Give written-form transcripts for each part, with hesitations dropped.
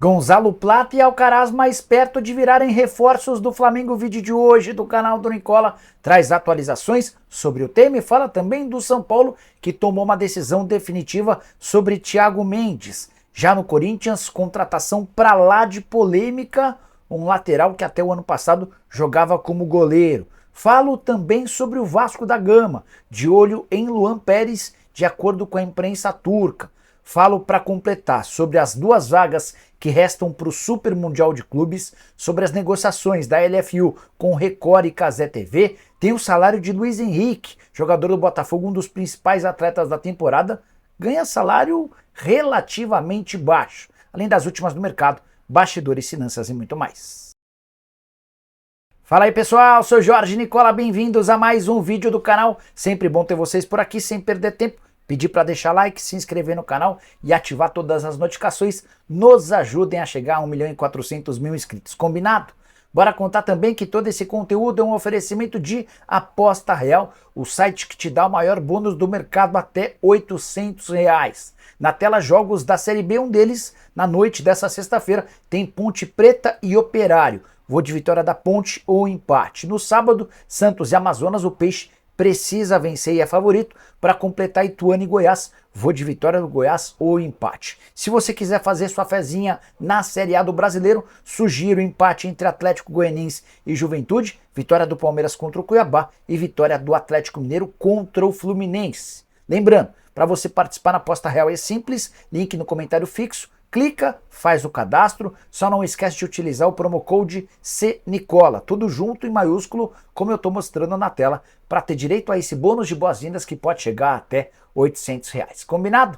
Gonzalo Plata e Alcaraz mais perto de virarem reforços do Flamengo. O vídeo de hoje do canal do Nicola traz atualizações sobre o tema e fala também do São Paulo, que tomou uma decisão definitiva sobre Thiago Mendes. Já no Corinthians, contratação pra lá de polêmica, um lateral que até o ano passado jogava como goleiro. Falo também sobre o Vasco da Gama, de olho em Luan Pérez, de acordo com a imprensa turca. Falo para completar sobre as duas vagas que restam para o Super Mundial de Clubes, sobre as negociações da LFU com Record e Cazé TV, tem o salário de Luiz Henrique, jogador do Botafogo, um dos principais atletas da temporada, ganha salário relativamente baixo, além das últimas do mercado, bastidores, finanças e muito mais. Fala aí pessoal, sou Jorge Nicola, bem-vindos a mais um vídeo do canal, sempre bom ter vocês por aqui, sem perder tempo. Pedir para deixar like, se inscrever no canal e ativar todas as notificações, nos ajudem a chegar a 1.400.000 inscritos, combinado? Bora contar também que todo esse conteúdo é um oferecimento de Aposta Real, o site que te dá o maior bônus do mercado até R$800. Na tela jogos da Série B, um deles, na noite dessa sexta-feira, tem Ponte Preta e Operário. Vou de vitória da Ponte ou empate. No sábado, Santos e Amazonas, o Peixe precisa vencer e é favorito para completar Ituano e Goiás. Vou de vitória do Goiás ou empate. Se você quiser fazer sua fezinha na Série A do Brasileiro, sugiro empate entre Atlético Goianiense e Juventude, vitória do Palmeiras contra o Cuiabá e vitória do Atlético Mineiro contra o Fluminense. Lembrando, para você participar na Aposta Real é simples, link no comentário fixo, clica, faz o cadastro, só não esquece de utilizar o promo code CNICOLA, tudo junto em maiúsculo, como eu estou mostrando na tela, para ter direito a esse bônus de boas-vindas que pode chegar até R$800. Combinado?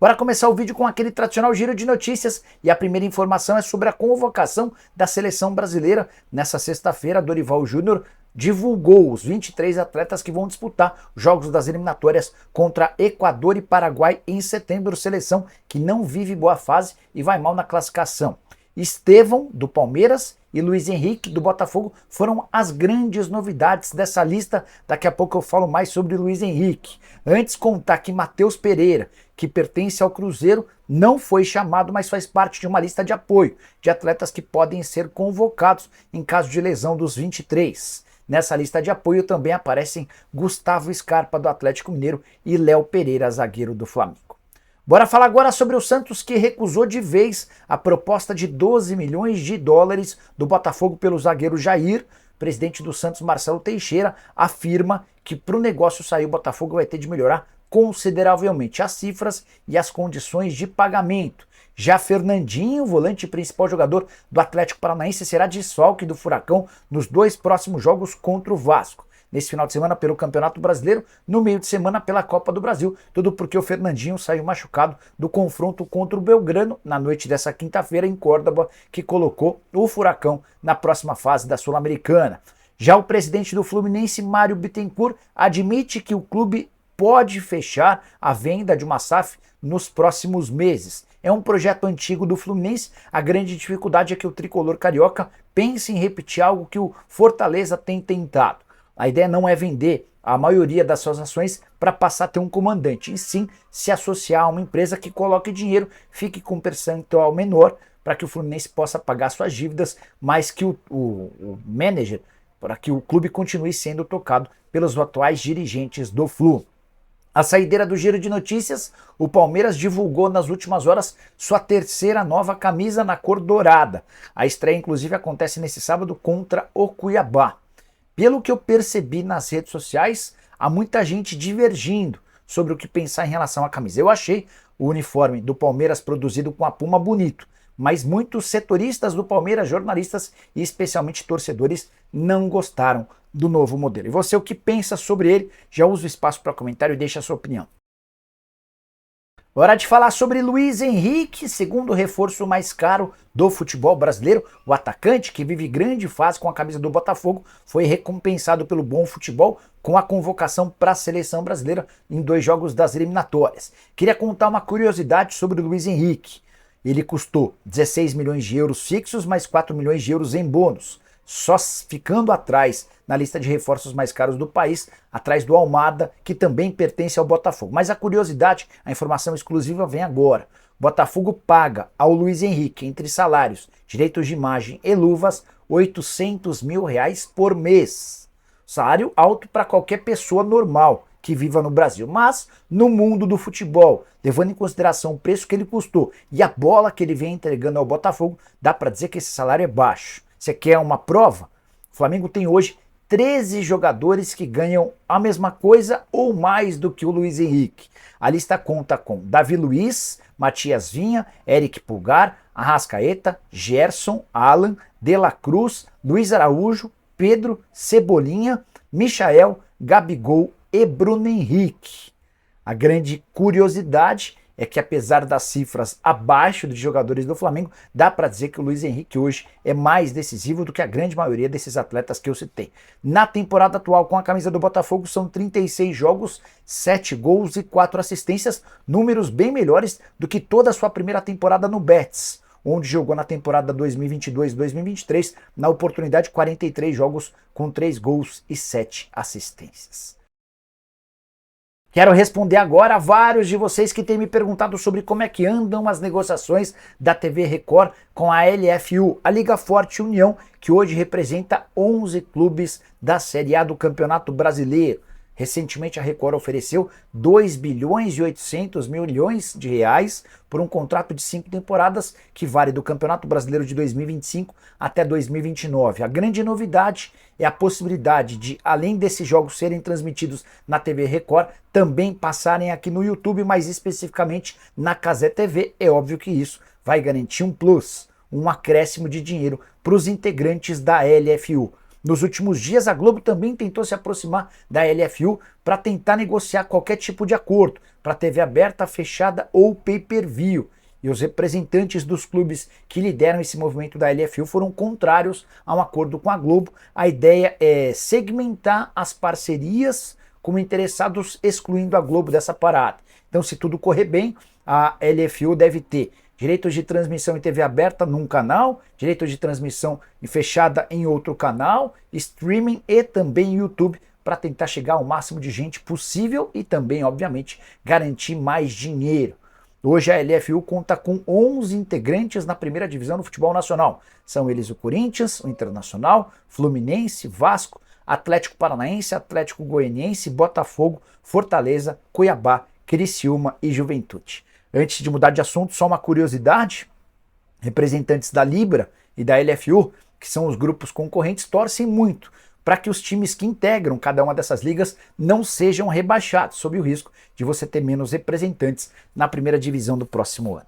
Bora começar o vídeo com aquele tradicional giro de notícias e a primeira informação é sobre a convocação da seleção brasileira. Nessa sexta-feira, Dorival Júnior divulgou os 23 atletas que vão disputar os jogos das eliminatórias contra Equador e Paraguai em setembro, seleção que não vive boa fase e vai mal na classificação. Estevão, do Palmeiras, e Luiz Henrique, do Botafogo, foram as grandes novidades dessa lista. Daqui a pouco eu falo mais sobre Luiz Henrique. Antes, contar que Matheus Pereira, que pertence ao Cruzeiro, não foi chamado, mas faz parte de uma lista de apoio de atletas que podem ser convocados em caso de lesão dos 23. Nessa lista de apoio também aparecem Gustavo Scarpa, do Atlético Mineiro, e Léo Pereira, zagueiro do Flamengo. Bora falar agora sobre o Santos, que recusou de vez a proposta de 12 milhões de dólares do Botafogo pelo zagueiro Jair. O presidente do Santos, Marcelo Teixeira, afirma que para o negócio sair o Botafogo vai ter de melhorar consideravelmente as cifras e as condições de pagamento. Já Fernandinho, volante principal jogador do Atlético Paranaense, será desfalque do Furacão nos dois próximos jogos contra o Vasco. Nesse final de semana pelo Campeonato Brasileiro, no meio de semana pela Copa do Brasil, tudo porque o Fernandinho saiu machucado do confronto contra o Belgrano na noite dessa quinta-feira em Córdoba, que colocou o Furacão na próxima fase da Sul-Americana. Já o presidente do Fluminense, Mário Bittencourt, admite que o clube pode fechar a venda de uma SAF nos próximos meses. É um projeto antigo do Fluminense, a grande dificuldade é que o tricolor carioca pense em repetir algo que o Fortaleza tem tentado. A ideia não é vender a maioria das suas ações para passar a ter um comandante, e sim se associar a uma empresa que coloque dinheiro, fique com um percentual menor para que o Fluminense possa pagar suas dívidas, mas que o manager, para que o clube continue sendo tocado pelos atuais dirigentes do Flu. A saideira do giro de notícias, o Palmeiras divulgou nas últimas horas sua terceira nova camisa na cor dourada. A estreia inclusive acontece nesse sábado contra o Cuiabá. Pelo que eu percebi nas redes sociais, há muita gente divergindo sobre o que pensar em relação à camisa. Eu achei o uniforme do Palmeiras produzido com a Puma bonito, mas muitos setoristas do Palmeiras, jornalistas e especialmente torcedores não gostaram do novo modelo. E você, o que pensa sobre ele? Já usa o espaço para comentário e deixa a sua opinião. Hora de falar sobre Luiz Henrique, segundo reforço mais caro do futebol brasileiro. O atacante, que vive grande fase com a camisa do Botafogo, foi recompensado pelo bom futebol com a convocação para a seleção brasileira em 2 jogos das eliminatórias. Queria contar uma curiosidade sobre o Luiz Henrique. Ele custou 16 milhões de euros fixos, mais 4 milhões de euros em bônus, só ficando atrás na lista de reforços mais caros do país, atrás do Almada, que também pertence ao Botafogo. Mas a curiosidade, a informação exclusiva vem agora. Botafogo paga ao Luiz Henrique, entre salários, direitos de imagem e luvas, R$800 mil por mês. Salário alto para qualquer pessoa normal que viva no Brasil, mas no mundo do futebol, levando em consideração o preço que ele custou e a bola que ele vem entregando ao Botafogo, dá para dizer que esse salário é baixo. Você quer uma prova? O Flamengo tem hoje 13 jogadores que ganham a mesma coisa ou mais do que o Luiz Henrique. A lista conta com Davi Luiz, Matias Vinha, Eric Pulgar, Arrascaeta, Gerson, Alan, De La Cruz, Luiz Araújo, Pedro, Cebolinha, Michael, Gabigol e Bruno Henrique. A grande curiosidade é que, apesar das cifras abaixo dos jogadores do Flamengo, dá para dizer que o Luiz Henrique hoje é mais decisivo do que a grande maioria desses atletas que eu citei. Na temporada atual, com a camisa do Botafogo, são 36 jogos, 7 gols e 4 assistências, números bem melhores do que toda a sua primeira temporada no Betis, onde jogou na temporada 2022-2023, na oportunidade 43 jogos com 3 gols e 7 assistências. Quero responder agora a vários de vocês que têm me perguntado sobre como é que andam as negociações da TV Record com a LFU, a Liga Forte União, que hoje representa 11 clubes da Série A do Campeonato Brasileiro. Recentemente a Record ofereceu 2 bilhões e 800 milhões de reais por um contrato de 5 temporadas que vale do Campeonato Brasileiro de 2025 até 2029. A grande novidade é a possibilidade de, além desses jogos serem transmitidos na TV Record, também passarem aqui no YouTube, mais especificamente na Cazé TV. É óbvio que isso vai garantir um plus, um acréscimo de dinheiro para os integrantes da LFU. Nos últimos dias, a Globo também tentou se aproximar da LFU para tentar negociar qualquer tipo de acordo para TV aberta, fechada ou pay-per-view. E os representantes dos clubes que lideram esse movimento da LFU foram contrários a um acordo com a Globo. A ideia é segmentar as parcerias como interessados, excluindo a Globo dessa parada. Então, se tudo correr bem, a LFU deve ter direitos de transmissão em TV aberta num canal, direitos de transmissão fechada em outro canal, streaming e também YouTube, para tentar chegar ao máximo de gente possível e também, obviamente, garantir mais dinheiro. Hoje a LFU conta com 11 integrantes na primeira divisão do futebol nacional. São eles o Corinthians, o Internacional, Fluminense, Vasco, Atlético Paranaense, Atlético Goianiense, Botafogo, Fortaleza, Cuiabá, Criciúma e Juventude. Antes de mudar de assunto, só uma curiosidade: representantes da Libra e da LFU, que são os grupos concorrentes, torcem muito para que os times que integram cada uma dessas ligas não sejam rebaixados, sob o risco de você ter menos representantes na primeira divisão do próximo ano.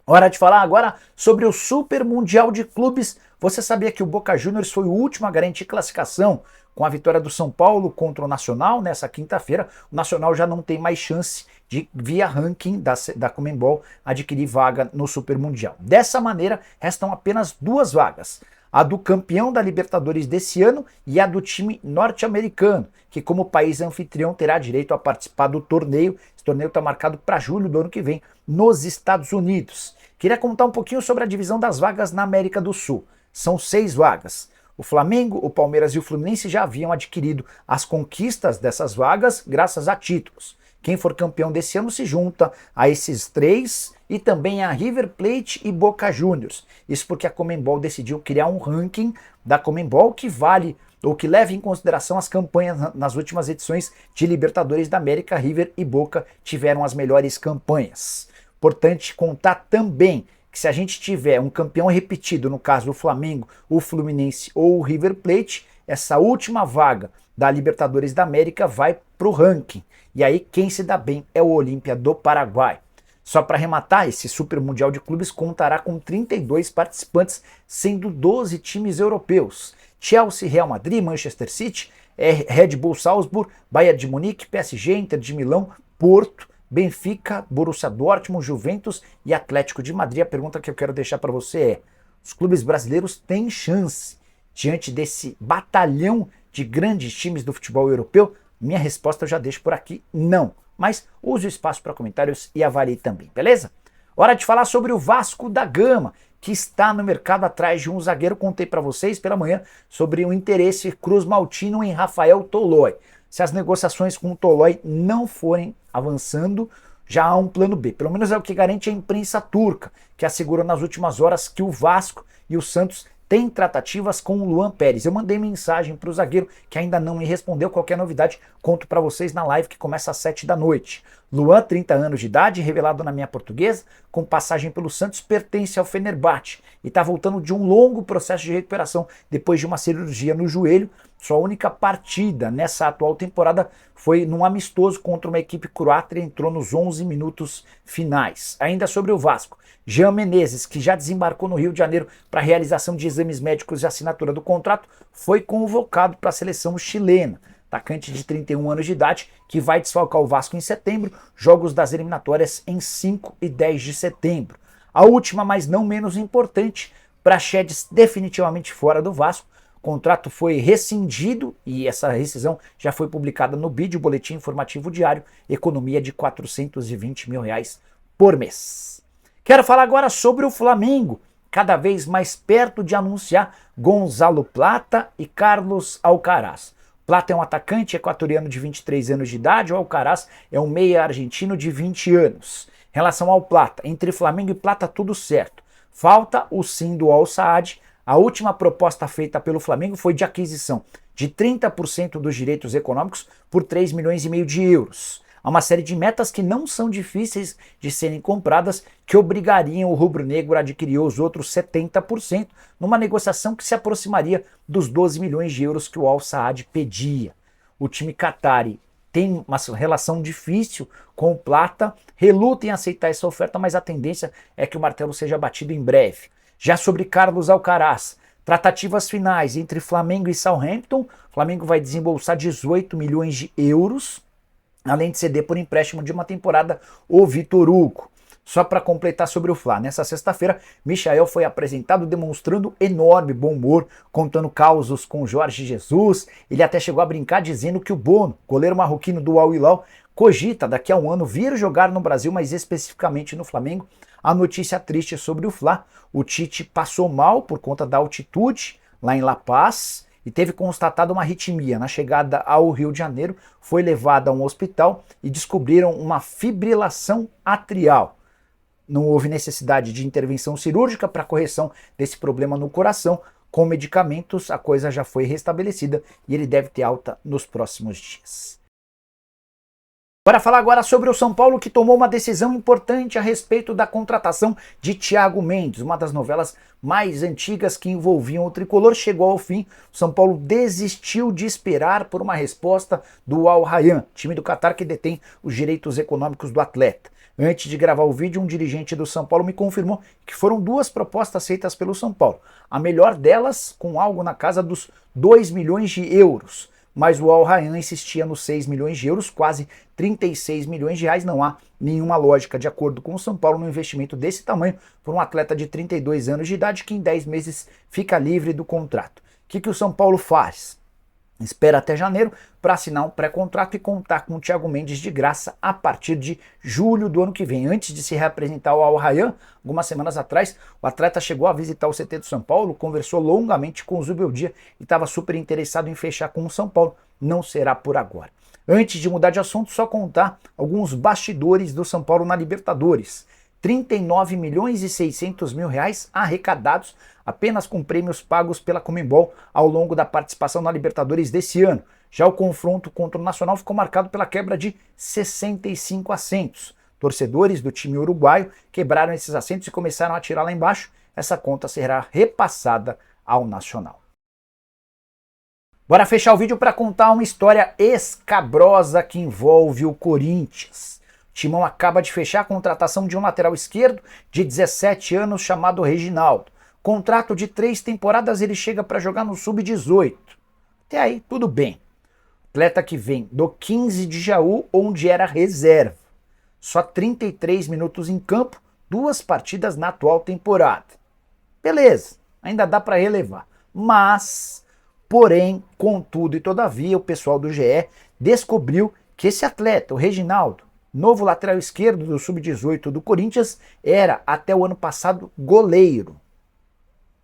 Hora de falar agora sobre o Super Mundial de Clubes. Você sabia que o Boca Juniors foi o último a garantir classificação? Com a vitória do São Paulo contra o Nacional nessa quinta-feira, o Nacional já não tem mais chance de, via ranking da Conmebol, adquirir vaga no Super Mundial. Dessa maneira, restam apenas 2 vagas: a do campeão da Libertadores desse ano e a do time norte-americano, que como país anfitrião terá direito a participar do torneio. Esse torneio está marcado para julho do ano que vem, nos Estados Unidos. Queria contar um pouquinho sobre a divisão das vagas na América do Sul. São 6 vagas. O Flamengo, o Palmeiras e o Fluminense já haviam adquirido as conquistas dessas vagas graças a títulos. Quem for campeão desse ano se junta a esses 3 e também a River Plate e Boca Juniors. Isso porque a Conmebol decidiu criar um ranking da Conmebol que vale ou que leva em consideração as campanhas nas últimas edições de Libertadores da América. River e Boca tiveram as melhores campanhas. Importante contar também que se a gente tiver um campeão repetido, no caso do Flamengo, o Fluminense ou o River Plate, essa última vaga da Libertadores da América vai para o ranking. E aí quem se dá bem é o Olímpia do Paraguai. Só para arrematar, esse Super Mundial de Clubes contará com 32 participantes, sendo 12 times europeus: Chelsea, Real Madrid, Manchester City, Red Bull Salzburg, Bayern de Munique, PSG, Inter de Milão, Porto, Benfica, Borussia Dortmund, Juventus e Atlético de Madrid. A pergunta que eu quero deixar para você é: os clubes brasileiros têm chance diante desse batalhão de grandes times do futebol europeu? Minha resposta eu já deixo por aqui: não. Mas use o espaço para comentários e avalie também, beleza? Hora de falar sobre o Vasco da Gama, que está no mercado atrás de um zagueiro. Contei para vocês pela manhã sobre o interesse cruz-maltino em Rafael Tolói. Se as negociações com o Tolói não forem avançando, já há um plano B. Pelo menos é o que garante a imprensa turca, que assegurou nas últimas horas que o Vasco e o Santos têm tratativas com o Luan Pérez. Eu mandei mensagem para o zagueiro que ainda não me respondeu. Qualquer novidade, conto para vocês na live que começa às 7 da noite. Luan, 30 anos de idade, revelado na minha portuguesa, com passagem pelo Santos, pertence ao Fenerbahçe e está voltando de um longo processo de recuperação depois de uma cirurgia no joelho. Sua única partida nessa atual temporada foi num amistoso contra uma equipe croata e entrou nos 11 minutos finais. Ainda sobre o Vasco, Jean Menezes, que já desembarcou no Rio de Janeiro para a realização de exames médicos e assinatura do contrato, foi convocado para a seleção chilena. Atacante de 31 anos de idade, que vai desfalcar o Vasco em setembro, jogos das eliminatórias em 5 e 10 de setembro. A última, mas não menos importante, Praxedes definitivamente fora do Vasco. O contrato foi rescindido e essa rescisão já foi publicada no BID, o Boletim Informativo Diário, economia de R$420 mil por mês. Quero falar agora sobre o Flamengo, cada vez mais perto de anunciar Gonzalo Plata e Carlos Alcaraz. Plata é um atacante equatoriano de 23 anos de idade, o Alcaraz é um meia argentino de 20 anos. Em relação ao Plata, entre Flamengo e Plata tudo certo. Falta o sim do Al Saad. A última proposta feita pelo Flamengo foi de aquisição de 30% dos direitos econômicos por 3,5 milhões de euros. Há uma série de metas que não são difíceis de serem compradas, que obrigariam o rubro-negro a adquirir os outros 70%, numa negociação que se aproximaria dos 12 milhões de euros que o Al Saad pedia. O time qatari tem uma relação difícil com o Plata, reluta em aceitar essa oferta, mas a tendência é que o martelo seja batido em breve. Já sobre Carlos Alcaraz, tratativas finais entre Flamengo e Southampton, o Flamengo vai desembolsar 18 milhões de euros, além de ceder por empréstimo de uma temporada o Vitor Hugo. Só para completar sobre o Fla, nessa sexta-feira, Michael foi apresentado demonstrando enorme bom humor, contando causos com Jorge Jesus. Ele até chegou a brincar dizendo que o Bono, goleiro marroquino do Al Hilal, cogita daqui a um ano vir jogar no Brasil, mas especificamente no Flamengo. A notícia triste sobre o Fla: o Tite passou mal por conta da altitude lá em La Paz e teve constatado uma arritmia. Na chegada ao Rio de Janeiro, foi levado a um hospital e descobriram uma fibrilação atrial. Não houve necessidade de intervenção cirúrgica para correção desse problema no coração. Com medicamentos, a coisa já foi restabelecida e ele deve ter alta nos próximos dias. Para falar agora sobre o São Paulo, que tomou uma decisão importante a respeito da contratação de Thiago Mendes. Uma das novelas mais antigas que envolviam o tricolor chegou ao fim. O São Paulo desistiu de esperar por uma resposta do Al Rayyan, time do Catar que detém os direitos econômicos do atleta. Antes de gravar o vídeo, um dirigente do São Paulo me confirmou que foram duas propostas feitas pelo São Paulo. A melhor delas com algo na casa dos 2 milhões de euros. Mas o Al Rayyan insistia nos 6 milhões de euros, quase 36 milhões de reais. Não há nenhuma lógica, de acordo com o São Paulo, no investimento desse tamanho por um atleta de 32 anos de idade que em 10 meses fica livre do contrato. O que o São Paulo faz? Espera até janeiro para assinar um pré-contrato e contar com o Thiago Mendes de graça a partir de julho do ano que vem. Antes de se reapresentar ao Al Rayyan, algumas semanas atrás, o atleta chegou a visitar o CT do São Paulo, conversou longamente com o Zubeldia e estava super interessado em fechar com o São Paulo. Não será por agora. Antes de mudar de assunto, só contar alguns bastidores do São Paulo na Libertadores. 39 milhões e 600 mil reais arrecadados apenas com prêmios pagos pela Conmebol ao longo da participação na Libertadores desse ano. Já o confronto contra o Nacional ficou marcado pela quebra de 65 assentos. Torcedores do time uruguaio quebraram esses assentos e começaram a atirar lá embaixo. Essa conta será repassada ao Nacional. Bora fechar o vídeo para contar uma história escabrosa que envolve o Corinthians. O Timão acaba de fechar a contratação de um lateral esquerdo de 17 anos chamado Reginaldo. Contrato de 3 temporadas, ele chega para jogar no Sub-18. Até aí, tudo bem. Atleta que vem do 15 de Jaú, onde era reserva. Só 33 minutos em campo, 2 partidas na atual temporada. Beleza, ainda dá para relevar. Mas, porém, contudo e todavia, o pessoal do GE descobriu que esse atleta, o Reginaldo, novo lateral esquerdo do Sub-18 do Corinthians, era até o ano passado goleiro.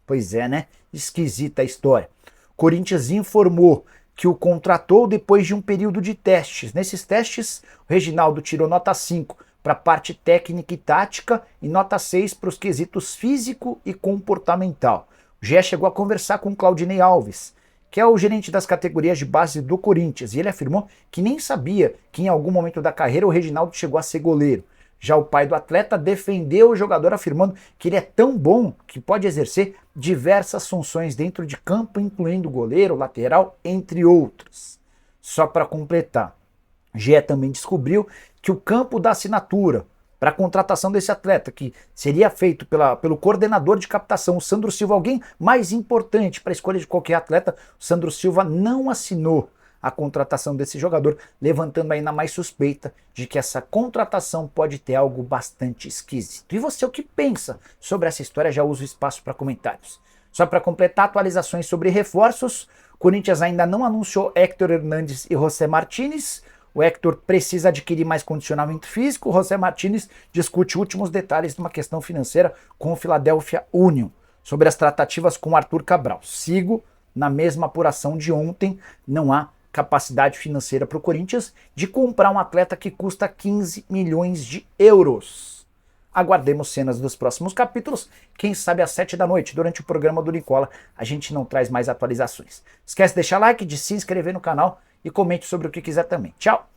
Pois é, né? Esquisita a história. O Corinthians informou que o contratou depois de um período de testes. Nesses testes, o Reginaldo tirou nota 5 para a parte técnica e tática e nota 6 para os quesitos físico e comportamental. O GE chegou a conversar com o Claudinei Alves, que é o gerente das categorias de base do Corinthians, e ele afirmou que nem sabia que em algum momento da carreira o Reginaldo chegou a ser goleiro. Já o pai do atleta defendeu o jogador afirmando que ele é tão bom que pode exercer diversas funções dentro de campo, incluindo goleiro, lateral, entre outros. Só para completar, o GE também descobriu que o campo da assinatura para a contratação desse atleta, que seria feito pelo coordenador de captação, o Sandro Silva, alguém mais importante para a escolha de qualquer atleta, o Sandro Silva não assinou a contratação desse jogador, levantando ainda mais suspeita de que essa contratação pode ter algo bastante esquisito. E você, o que pensa sobre essa história? Já usa o espaço para comentários. Só para completar, atualizações sobre reforços, o Corinthians ainda não anunciou Héctor Hernandes e José Martínez. O Héctor precisa adquirir mais condicionamento físico, o José Martínez discute últimos detalhes de uma questão financeira com o Philadelphia Union. Sobre as tratativas com o Arthur Cabral, sigo na mesma apuração de ontem, não há capacidade financeira para o Corinthians de comprar um atleta que custa 15 milhões de euros. Aguardemos cenas dos próximos capítulos, quem sabe às 7 da noite, durante o programa do Nicola, a gente não traz mais atualizações. Esquece de deixar like, de se inscrever no canal e comente sobre o que quiser também. Tchau!